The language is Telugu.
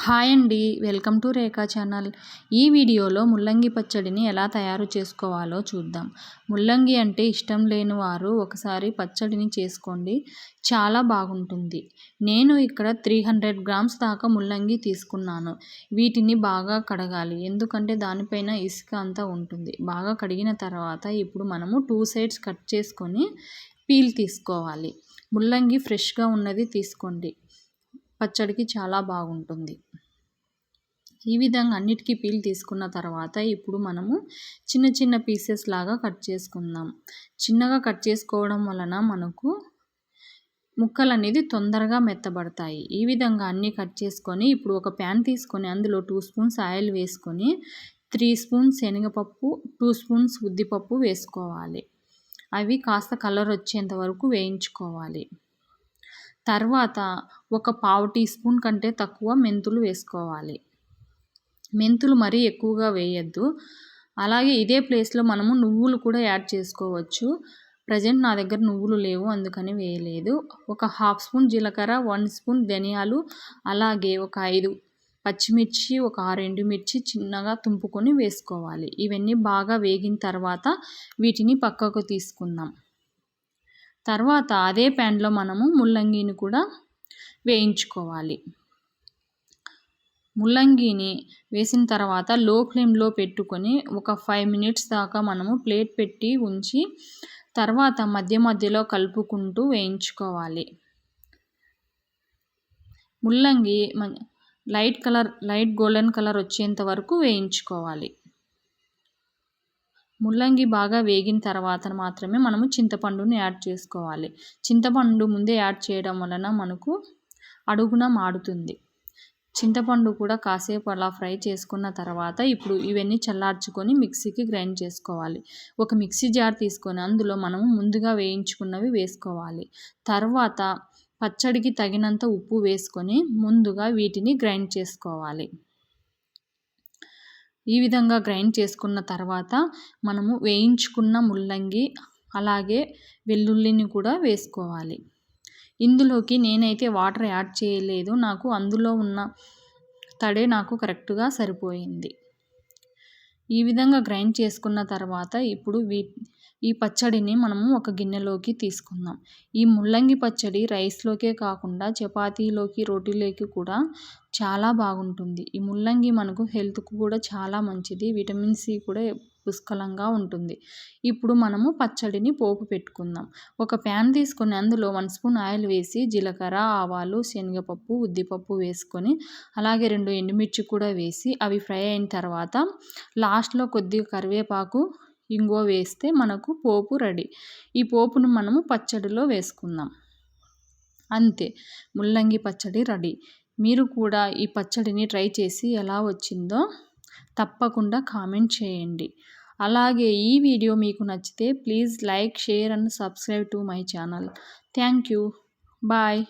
హాయ్ అండి, వెల్కమ్ టు రేఖా ఛానల్. ఈ వీడియోలో ముల్లంగి పచ్చడిని ఎలా తయారు చేసుకోవాలో చూద్దాం. ముల్లంగి అంటే ఇష్టం లేని వారు ఒకసారి పచ్చడిని చేసుకోండి, చాలా బాగుంటుంది. నేను ఇక్కడ 300 గ్రామ్స్ దాకా ముల్లంగి తీసుకున్నాను. వీటిని బాగా కడగాలి, ఎందుకంటే దానిపైన ఇసుక అంతా ఉంటుంది. బాగా కడిగిన తర్వాత ఇప్పుడు మనము 2 సైడ్స్ కట్ చేసుకొని పీల్ తీసుకోవాలి. ముల్లంగి ఫ్రెష్గా ఉన్నది తీసుకోండి, పచ్చడికి చాలా బాగుంటుంది. ఈ విధంగా అన్నిటికీ పీల్ తీసుకున్న తర్వాత ఇప్పుడు మనము చిన్న చిన్న పీసెస్ లాగా కట్ చేసుకుందాం. చిన్నగా కట్ చేసుకోవడం వలన మనకు ముక్కలు అనేది తొందరగా మెత్తబడతాయి. ఈ విధంగా అన్నీ కట్ చేసుకొని ఇప్పుడు ఒక ప్యాన్ తీసుకొని అందులో 2 స్పూన్స్ ఆయిల్ వేసుకొని 3 స్పూన్స్ శనగపప్పు, 2 స్పూన్స్ ఉద్దిపప్పు వేసుకోవాలి. అవి కాస్త కలర్ వచ్చేంత వరకు వేయించుకోవాలి. తర్వాత ఒక పావు టీ స్పూన్ కంటే తక్కువ మెంతులు వేసుకోవాలి. మెంతులు మరీ ఎక్కువగా వేయద్దు. అలాగే ఇదే ప్లేస్లో మనము నువ్వులు కూడా యాడ్ చేసుకోవచ్చు. ప్రజెంట్ నా దగ్గర నువ్వులు లేవు, అందుకని వేయలేదు. ఒక హాఫ్ స్పూన్ జీలకర్ర, 1 స్పూన్ ధనియాలు, అలాగే ఒక 5 పచ్చిమిర్చి, ఒక 6 ఎండుమిర్చి చిన్నగా తుంపుకొని వేసుకోవాలి. ఇవన్నీ బాగా వేగిన తర్వాత వీటిని పక్కకు తీసుకుందాం. తర్వాత అదే ప్యాన్లో మనము ముల్లంగిని కూడా వేయించుకోవాలి. ముల్లంగిని వేసిన తర్వాత లో ఫ్లేమ్లో పెట్టుకొని ఒక 5 మినిట్స్ దాకా మనము ప్లేట్ పెట్టి ఉంచి తర్వాత మధ్య మధ్యలో కలుపుకుంటూ వేయించుకోవాలి. ముల్లంగి లైట్ గోల్డెన్ కలర్ వచ్చేంత వరకు వేయించుకోవాలి. ముల్లంగి బాగా వేగిన తర్వాత మాత్రమే మనము చింతపండుని యాడ్ చేసుకోవాలి. చింతపండు ముందే యాడ్ చేయడం వలన మనకు అడుగున మాడుతుంది. చింతపండు కూడా కాసేపు అలా ఫ్రై చేసుకున్న తర్వాత ఇప్పుడు ఇవన్నీ చల్లార్చుకొని మిక్సీకి గ్రైండ్ చేసుకోవాలి. ఒక మిక్సీ జార్ తీసుకొని అందులో మనము ముందుగా వేయించుకున్నవి వేసుకోవాలి. తర్వాత పచ్చడికి తగినంత ఉప్పు వేసుకొని ముందుగా వీటిని గ్రైండ్ చేసుకోవాలి. ఈ విధంగా గ్రైండ్ చేసుకున్న తర్వాత మనము వేయించుకున్న ముల్లంగి అలాగే వెల్లుల్లిని కూడా వేసుకోవాలి. ఇందులోకి నేనైతే వాటర్ యాడ్ చేయలేదు, నాకు అందులో ఉన్న తడే నాకు కరెక్ట్గా సరిపోయింది. ఈ విధంగా గ్రైండ్ చేసుకున్న తర్వాత ఇప్పుడు ఈ పచ్చడిని మనము ఒక గిన్నెలోకి తీసుకుందాం. ఈ ముల్లంగి పచ్చడి రైస్లోకే కాకుండా చపాతీలోకి, రోటీలోకి కూడా చాలా బాగుంటుంది. ఈ ముల్లంగి మనకు హెల్త్కు కూడా చాలా మంచిది. విటమిన్ సి కూడా పుష్కలంగా ఉంటుంది. ఇప్పుడు మనము పచ్చడిని పోపు పెట్టుకుందాం. ఒక ప్యాన్ తీసుకొని అందులో 1 స్పూన్ ఆయిల్ వేసి జీలకర్ర, ఆవాలు, శనగపప్పు, ఉద్దిపప్పు వేసుకొని అలాగే 2 ఎండుమిర్చి కూడా వేసి అవి ఫ్రై అయిన తర్వాత లాస్ట్లో కొద్దిగా కరివేపాకు, ఇంగువ వేస్తే మనకు పోపు రెడీ. ఈ పోపును మనము పచ్చడిలో వేసుకుందాం. అంతే, ముల్లంగి పచ్చడి రెడీ. మీరు కూడా ఈ పచ్చడిని ట్రై చేసి ఎలా వచ్చిందో తప్పకుండా కామెంట్ చేయండి. అలాగే ఈ వీడియో మీకు నచ్చితే please like, share and subscribe to my channel. Thank you. Bye.